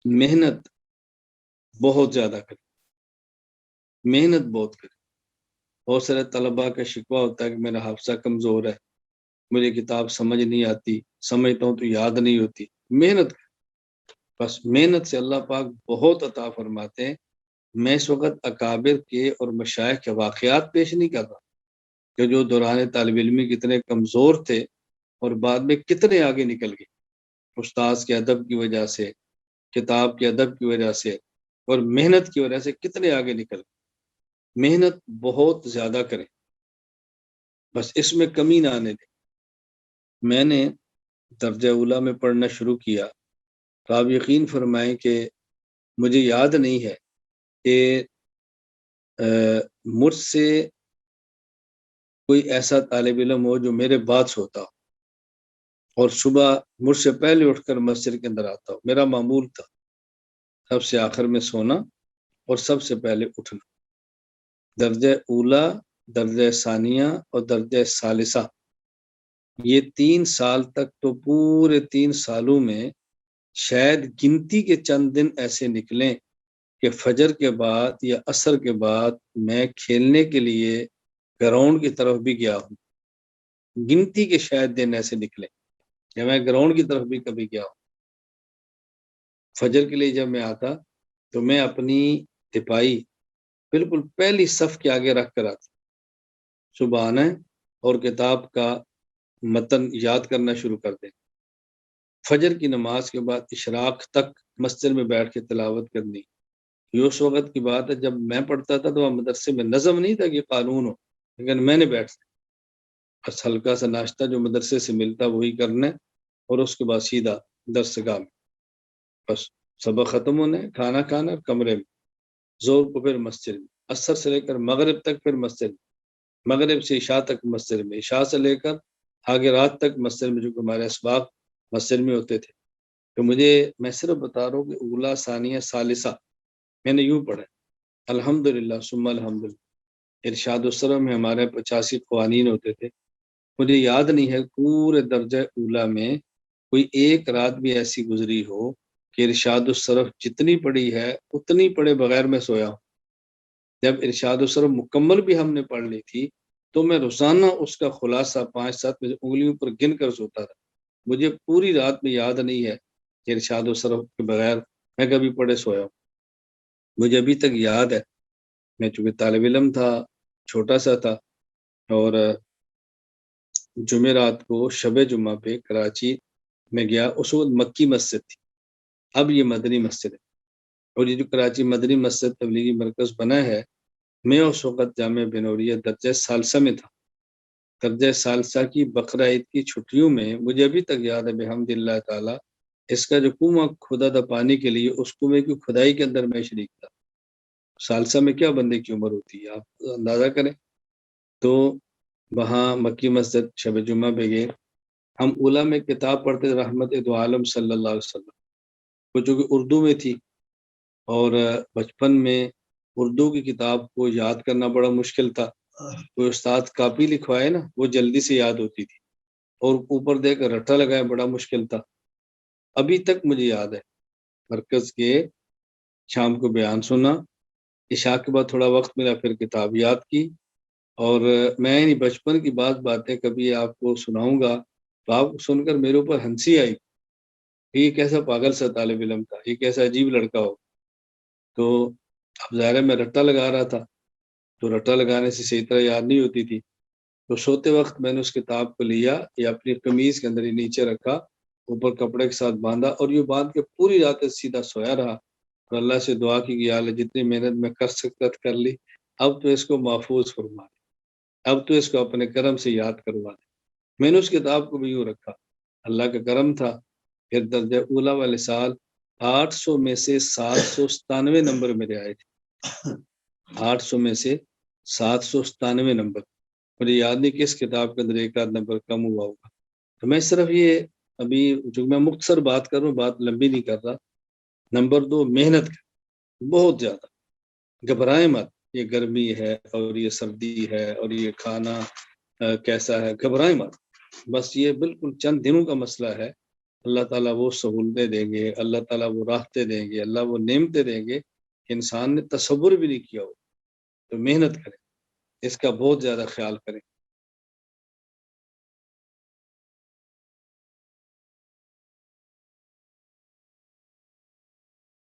محنت بہت زیادہ کریں، محنت بہت کریں۔ بہت سارے طلباء کا شکوہ ہوتا ہے کہ میرا حافظہ کمزور ہے، مجھے کتاب سمجھ نہیں آتی، سمجھتا ہوں تو یاد نہیں ہوتی۔ محنت کریں، بس محنت سے اللہ پاک بہت عطا فرماتے ہیں۔ میں اس وقت اکابر کے اور مشائخ کے واقعات پیش نہیں کر رہا کہ جو دوران طالب علمی کتنے کمزور تھے اور بعد میں کتنے آگے نکل گئے، استاذ کے ادب کی وجہ سے، کتاب کے ادب کی وجہ سے اور محنت کی وجہ سے کتنے آگے نکل گئے۔ محنت بہت زیادہ کریں، بس اس میں کمی نہ آنے دیں۔ میں نے درجہ اولا میں پڑھنا شروع کیا تو آپ یقین فرمائیں کہ مجھے یاد نہیں ہے کہ مجھ سے کوئی ایسا طالب علم ہو جو میرے بعد سوتا ہو اور صبح مجھ سے پہلے اٹھ کر مسجد کے اندر آتا ہو۔ میرا معمول تھا سب سے آخر میں سونا اور سب سے پہلے اٹھنا۔ درجہ اولا، درجہ ثانیہ اور درجہ ثالثہ، یہ 3 سال تک تو پورے 3 سالوں میں شاید گنتی کے چند دن ایسے نکلیں کہ فجر کے بعد یا عصر کے بعد میں کھیلنے کے لیے گراؤنڈ کی طرف بھی گیا ہوں۔ گنتی کے شاید دن ایسے نکلے کہ میں گراؤنڈ کی طرف بھی کبھی گیا ہوں۔ فجر کے لیے جب میں آتا تو میں اپنی تپائی بالکل پہلی صف کے آگے رکھ کر آتا، صبح آنا ہے اور کتاب کا متن یاد کرنا شروع کر دیں۔ فجر کی نماز کے بعد اشراق تک مسجد میں بیٹھ کے تلاوت کرنی۔ یہ اس وقت کی بات ہے جب میں پڑھتا تھا تو مدرسے میں نظم نہیں تھا کہ قانون ہو، لیکن میں نے بیٹھتا بس ہلکا سا ناشتہ جو مدرسے سے ملتا وہی کرنا ہے اور اس کے بعد سیدھا درس گاہ میں، بس سبق ختم ہونے، کھانا کھانا اور کمرے میں، زور کو پھر مسجد میں، عصر سے لے کر مغرب تک پھر مسجد میں، مغرب سے عشاء تک مسجد میں، عشاء سے لے کر آگے رات تک مسجد میں، جو کہ ہمارے اسباق مسجد میں ہوتے تھے۔ تو میں صرف بتا رہا ہوں کہ اولا، ثانیہ، ثالثہ میں نے یوں پڑھا الحمدللہ ثم الحمدللہ۔ ارشاد السرح میں ہمارے 85 قوانین ہوتے تھے، مجھے یاد نہیں ہے پورے درجہ اولا میں کوئی ایک رات بھی ایسی گزری ہو کہ ارشاد الصرف جتنی پڑھی ہے اتنی پڑھے بغیر میں سویا ہوں۔ جب ارشاد الصرف مکمل بھی ہم نے پڑھ لی تھی تو میں روزانہ اس کا خلاصہ 5-7 انگلیوں پر گن کر سوتا تھا۔ مجھے پوری رات میں یاد نہیں ہے کہ ارشاد الصرف کے بغیر میں کبھی پڑھے سویا ہوں۔ مجھے ابھی تک یاد ہے، میں چونکہ طالب علم تھا، چھوٹا سا تھا، اور جمعرات کو شب جمعہ پہ کراچی میں گیا۔ اس وقت مکی مسجد تھی، اب یہ مدنی مسجد ہے، اور یہ جو کراچی مدنی مسجد تبلیغی مرکز بنا ہے، میں اس وقت جامعہ بنوریہ درجہ ثالثہ میں تھا۔ درجہ ثالثہ کی بقرہ عید کی چھٹیوں میں مجھے ابھی تک یاد ہے بحمد اللہ تعالی، اس کا جو کنواں کھدا تھا پانی کے لیے، اس کنویں کی کھدائی کے اندر میں شریک تھا۔ ثالثہ میں کیا بندے کی عمر ہوتی ہے آپ اندازہ کریں۔ تو وہاں مکی مسجد شب جمعہ پہ گئے۔ ہم اولا میں کتاب پڑھتے تھے رحمت دو عالم صلی اللہ علیہ وسلم، وہ جو کہ اردو میں تھی، اور بچپن میں اردو کی کتاب کو یاد کرنا بڑا مشکل تھا۔ کوئی استاد کاپی لکھوائے نا وہ جلدی سے یاد ہوتی تھی، اور اوپر دے کر رٹا لگائے بڑا مشکل تھا۔ ابھی تک مجھے یاد ہے مرکز کے شام کو بیان سنا، عشاء کے بعد تھوڑا وقت ملا پھر کتاب یاد کی، اور میں بچپن کی باتیں کبھی آپ کو سناؤں گا تو آپ سن کر میرے اوپر ہنسی آئی، یہ کیسا پاگل سا طالب علم تھا، یہ کیسا عجیب لڑکا ہو۔ تو اب ظاہر میں رٹا لگا رہا تھا، تو رٹا لگانے سے صحیح طرح یاد نہیں ہوتی تھی، تو سوتے وقت میں نے اس کتاب کو لیا یا اپنی قمیض کے اندر ہی نیچے رکھا، اوپر کپڑے کے ساتھ باندھا، اور یہ باندھ کے پوری رات سیدھا سویا رہا، اور اللہ سے دعا کی کہ یا اللہ جتنی محنت میں کر سکتا کر لی، اب تو اس کو محفوظ فرما دے، اب تو اس کو اپنے کرم سے یاد کروا دے۔ میں نے اس کتاب کو بھی یوں رکھا، اللہ کا کرم تھا، پھر درجہ اولا والے سال 800 میں سے 797 نمبر میرے آئے تھے، 800 میں سے 797 نمبر۔ مجھے یاد نہیں کس کتاب کے اندر ایک آدھ نمبر کم ہوا ہوگا۔ تو میں صرف یہ ابھی جو میں مختصر بات کر رہا ہوں، بات لمبی نہیں کر رہا۔ نمبر 2، محنت کر، بہت زیادہ، گھبرائیں مت، یہ گرمی ہے اور یہ سردی ہے اور یہ کھانا کیسا ہے، گھبرائیں مت، بس یہ بالکل چند دنوں کا مسئلہ ہے، اللہ تعالیٰ وہ سہولتیں دیں گے، اللہ تعالیٰ وہ راحتیں دیں گے، اللہ وہ نعمتیں دیں گے کہ انسان نے تصور بھی نہیں کیا ہو. تو محنت کریں، اس کا بہت زیادہ خیال کریں.